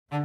Well,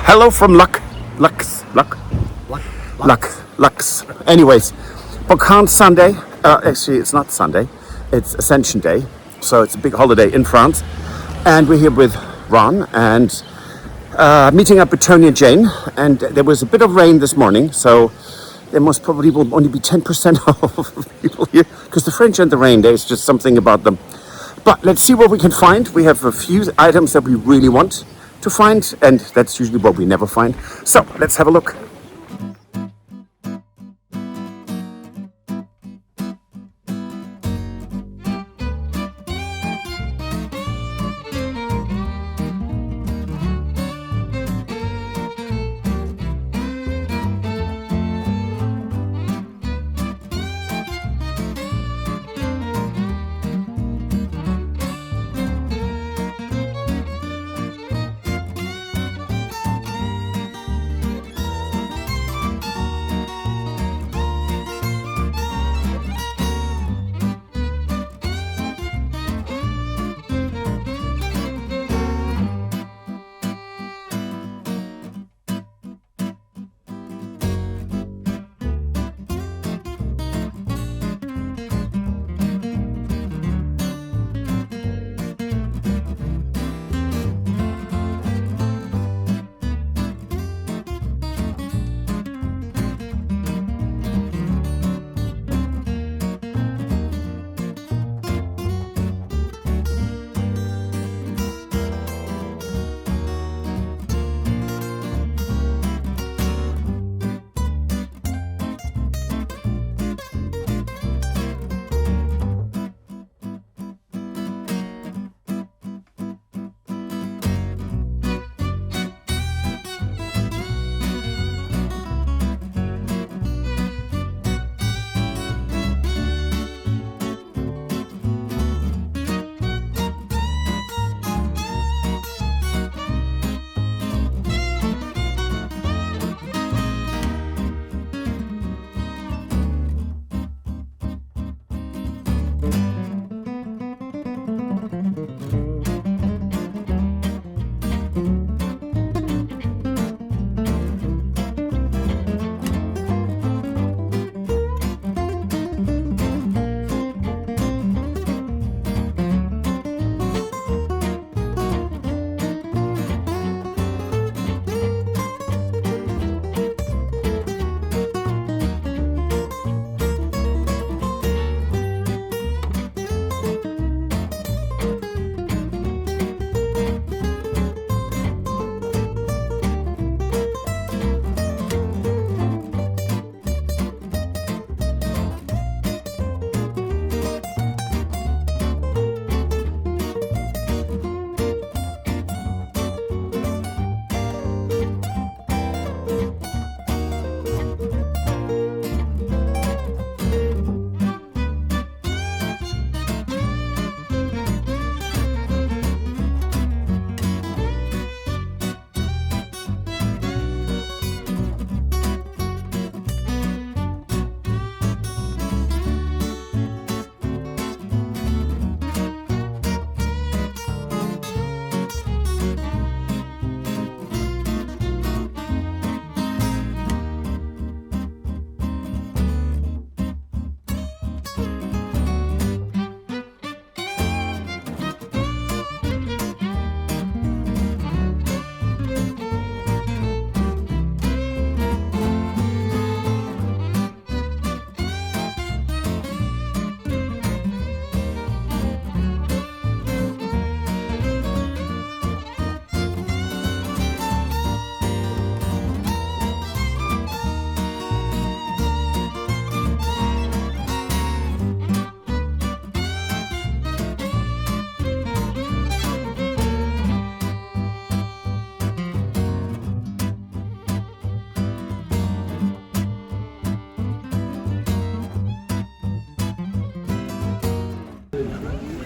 hello from Lux. Anyways, brocante Sunday. Actually, it's not Sunday. It's Ascension Day. So it's a big holiday in France. And we're here with Ron and meeting up with Tony and Jane. And there was a bit of rain this morning. So there most probably will only be 10% of people here. Because the French and the rain, there's just something about them. But let's see what we can find. We have a few items that we really want to find, and that's usually what we never find. So let's have a look.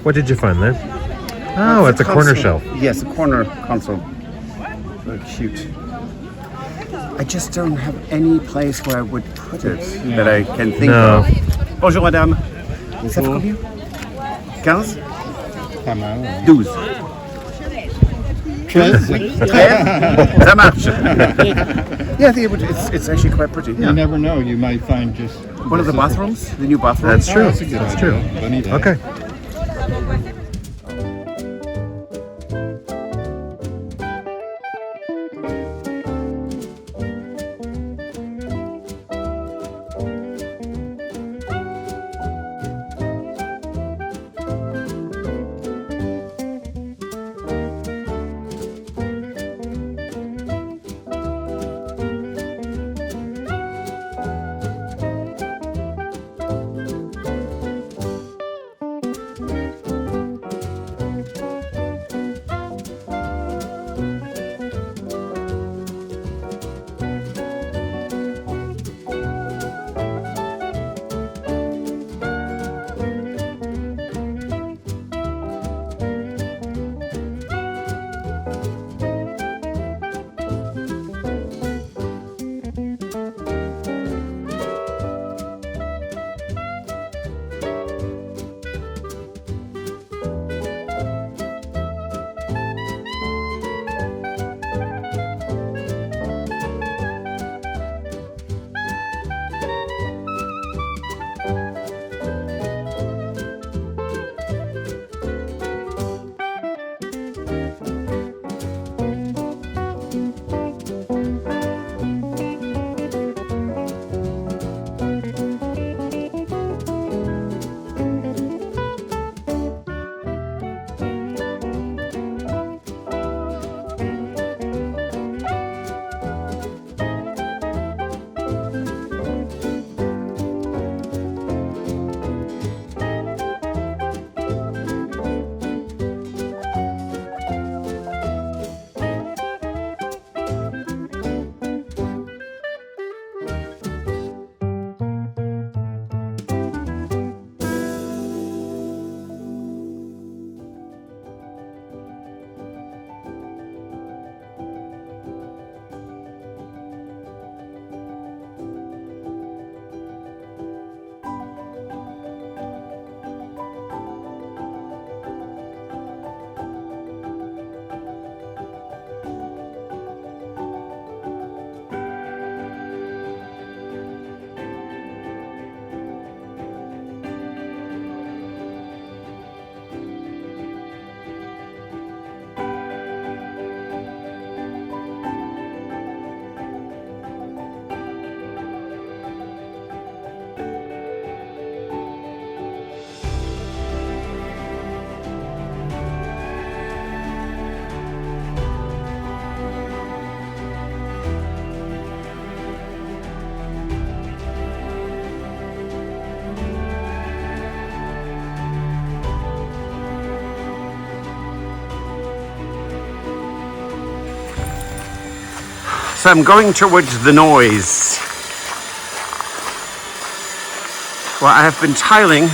What did you find there? Oh, it's a corner shelf. Yes, a corner console. Very cute. I just don't have any place where I would put it that I can think of. Bonjour madame. Ça fait combien? 15? Pas mal. 12. 13? Ça marche. Yeah, I think it's actually quite pretty. You never know. You might find just One of the bathrooms, the new bathroom. That's true. That's a good idea. true. Funny day. Okay. So I'm going towards the noise. Well, I have been tiling.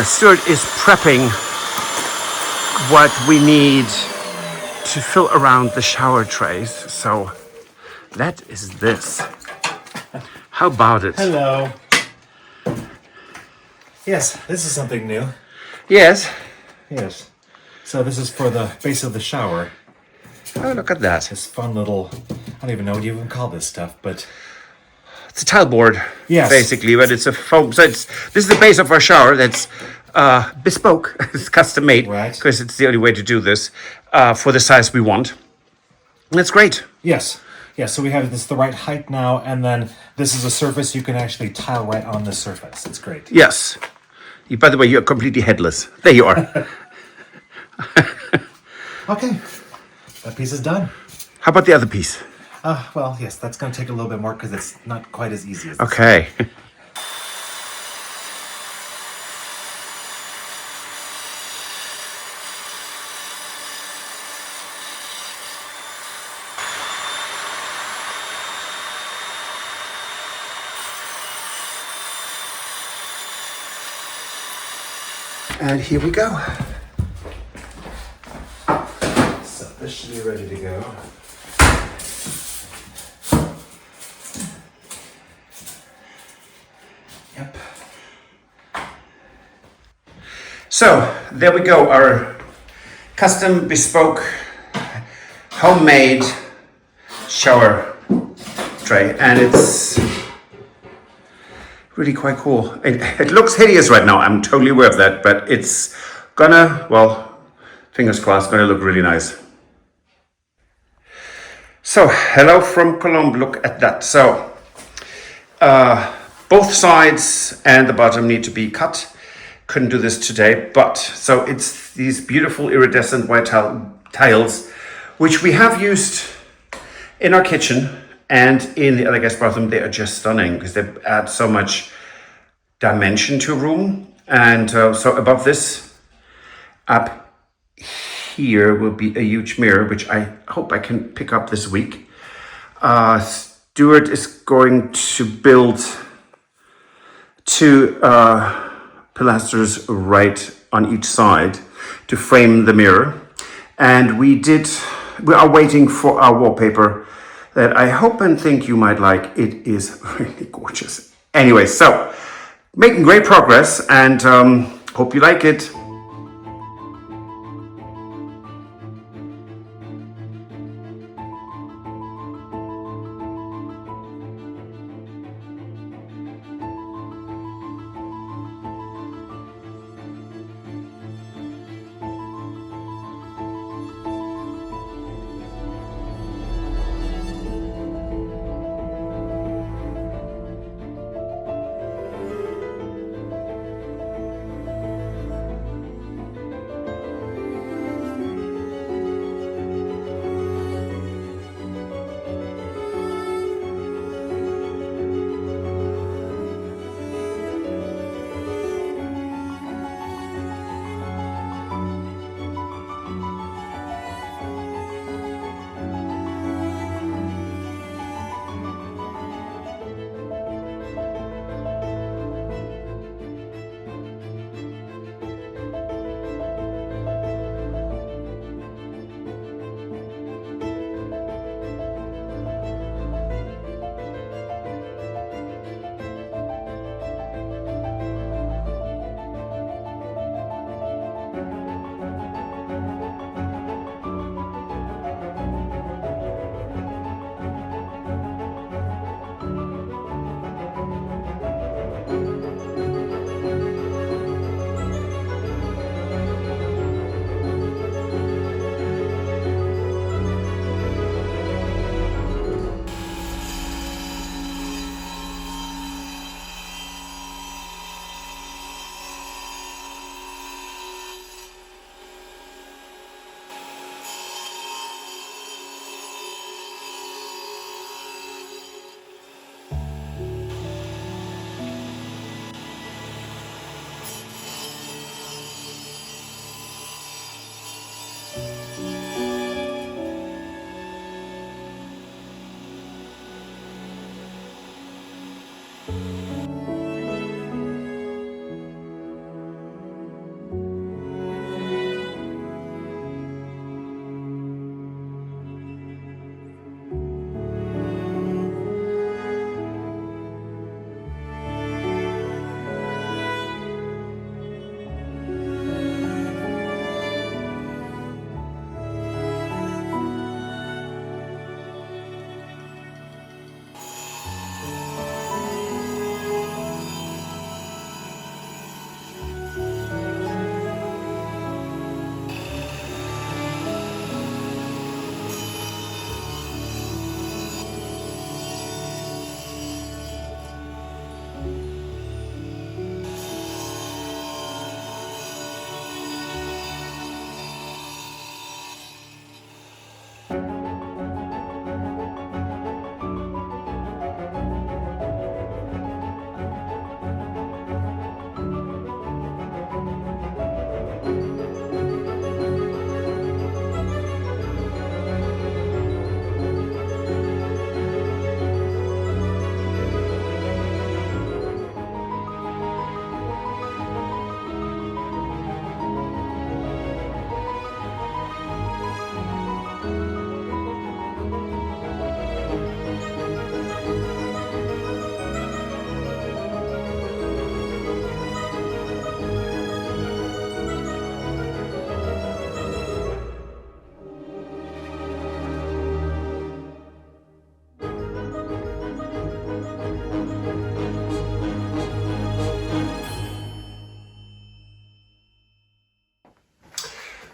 Stuart is prepping what we need to fill around the shower trays. So that is this. How about it? Hello. Yes, this is something new. Yes. Yes. So this is for the base of the shower. Oh, look at that. This fun little, I don't even know what you even call this stuff, but It's a tile board, yes, basically, but it's a foam. So this is the base of our shower that's bespoke. It's custom made, Right. because it's the only way to do this for the size we want. And it's great. yes. Yeah, so we have this the right height now, and then this is a surface you can actually tile right on the surface. It's great. Yes. By the way, you're completely headless. There you are. Okay, that piece is done. How about the other piece? Well, yes, that's going to take a little bit more because it's not quite as easy as this. Okay. And here we go. So this should be ready to go. Yep. So there we go, our custom bespoke homemade shower tray, and it's really quite cool. It looks hideous right now, I'm totally aware of that, but it's gonna, well, fingers crossed, gonna look really nice. So hello from Cologne, look at that. So both sides and the bottom need to be cut. Couldn't do this today, but so it's these beautiful iridescent white tiles, which we have used in our kitchen and in the other guest bathroom. They are just stunning because they add so much dimension to a room. And so above this, up here will be a huge mirror, which I hope I can pick up this week. Stuart is going to build two pilasters right on each side to frame the mirror, and we are waiting for our wallpaper that I hope and think you might like. It is really gorgeous. Anyway, so making great progress, and hope you like it.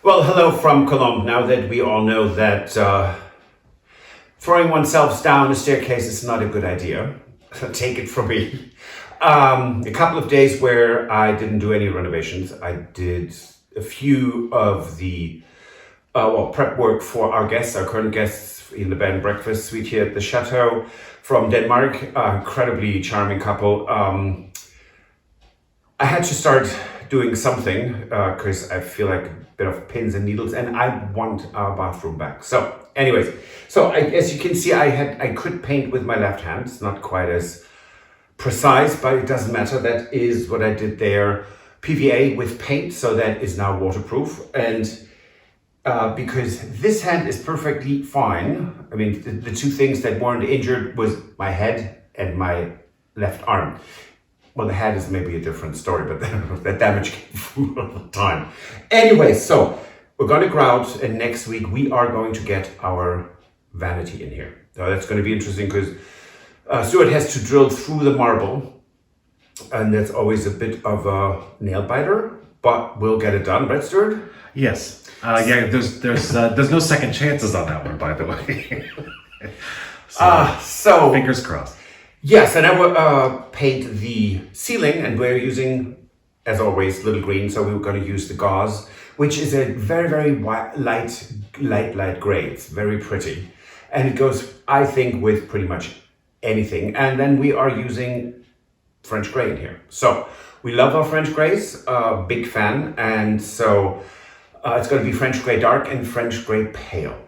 Well, hello from Cologne. Now that we all know that throwing oneself down a staircase is not a good idea, take it from me. A couple of days where I didn't do any renovations. I did a few of the prep work for our guests, our current guests in the bed and breakfast suite here at the Chateau from Denmark. Incredibly charming couple. I had to start doing something because I feel like a bit of pins and needles, and I want our bathroom back. So anyways, as you can see, I could paint with my left hand. It's not quite as precise, but it doesn't matter. That is what I did there. PVA with paint, so that is now waterproof. And because this hand is perfectly fine. I mean, the two things that weren't injured was my head and my left arm. Well, the head is maybe a different story, but that damage came from all the time. Anyway, so we're going to grout, and next week we are going to get our vanity in here. So that's going to be interesting because Stuart has to drill through the marble, and that's always a bit of a nail biter, but we'll get it done, right, Stuart? Yes. There's no second chances on that one, by the way. so fingers crossed. Yes, and I will paint the ceiling, and we're using, as always, little green. So we're going to use the gauze, which is a very, very light gray. It's very pretty, and it goes, I think, with pretty much anything. And then we are using French gray in here. So we love our French grays, big fan, and so it's going to be French gray dark and French gray pale.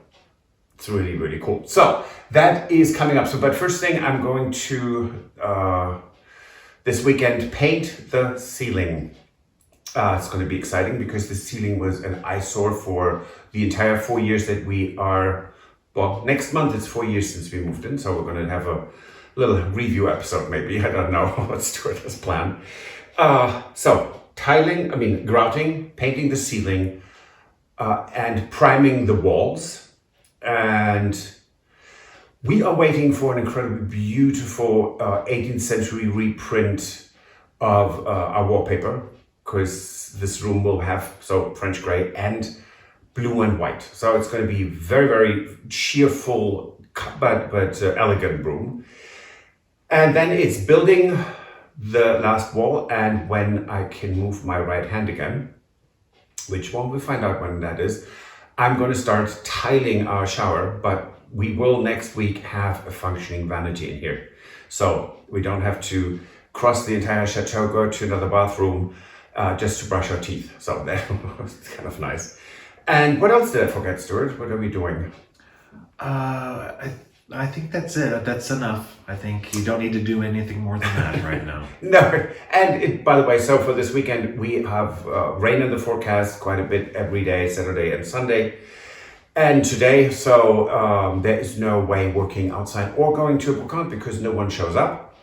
It's really, really cool. So that is coming up. But first thing, I'm going to, this weekend, paint the ceiling. It's going to be exciting because the ceiling was an eyesore for the entire 4 years that we are, well, next month it's 4 years since we moved in. So we're going to have a little review episode maybe. I don't know what Stuart has planned. So grouting, painting the ceiling, and priming the walls. And we are waiting for an incredibly beautiful 18th century reprint of our wallpaper, because this room will have French gray and blue and white. So it's going to be very, very cheerful but elegant room. And then it's building the last wall, and when I can move my right hand again, which one we'll find out when that is, I'm going to start tiling our shower, but we will next week have a functioning vanity in here. So we don't have to cross the entire chateau, go to another bathroom just to brush our teeth. So that was kind of nice. And what else did I forget, Stuart? What are we doing? I think that's it. That's enough. I think you don't need to do anything more than that right now. No. And by the way, so for this weekend, we have rain in the forecast quite a bit every day, Saturday and Sunday. And today, so there is no way working outside or going to a brocante because no one shows up.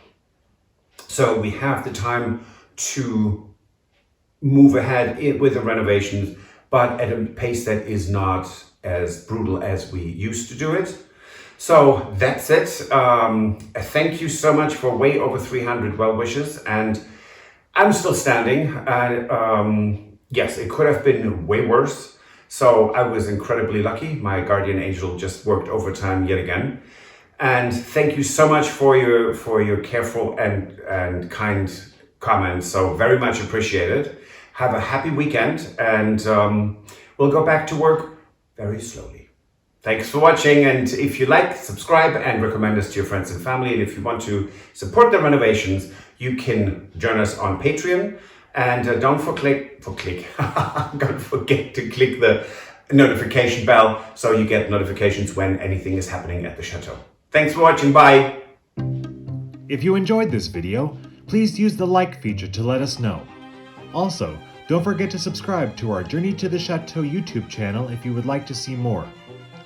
So we have the time to move ahead with the renovations, but at a pace that is not as brutal as we used to do it. So that's it. Thank you so much for way over 300 well wishes, and I'm still standing. Yes, it could have been way worse. So I was incredibly lucky. My guardian angel just worked overtime yet again. And thank you so much for your careful and kind comments. So very much appreciated. Have a happy weekend, and we'll go back to work very slowly. Thanks for watching, and if you like, subscribe and recommend us to your friends and family. And if you want to support the renovations, you can join us on Patreon. And don't forget to click the notification bell so you get notifications when anything is happening at the Chateau. Thanks for watching. Bye. If you enjoyed this video, please use the like feature to let us know. Also, don't forget to subscribe to our Journey to the Chateau YouTube channel if you would like to see more.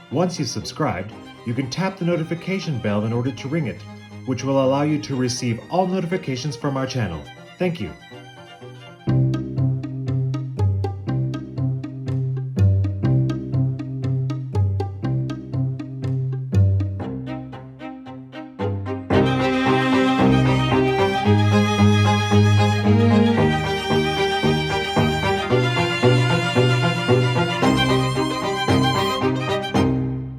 Once you've subscribed, you can tap the notification bell in order to ring it, which will allow you to receive all notifications from our channel. Thank you.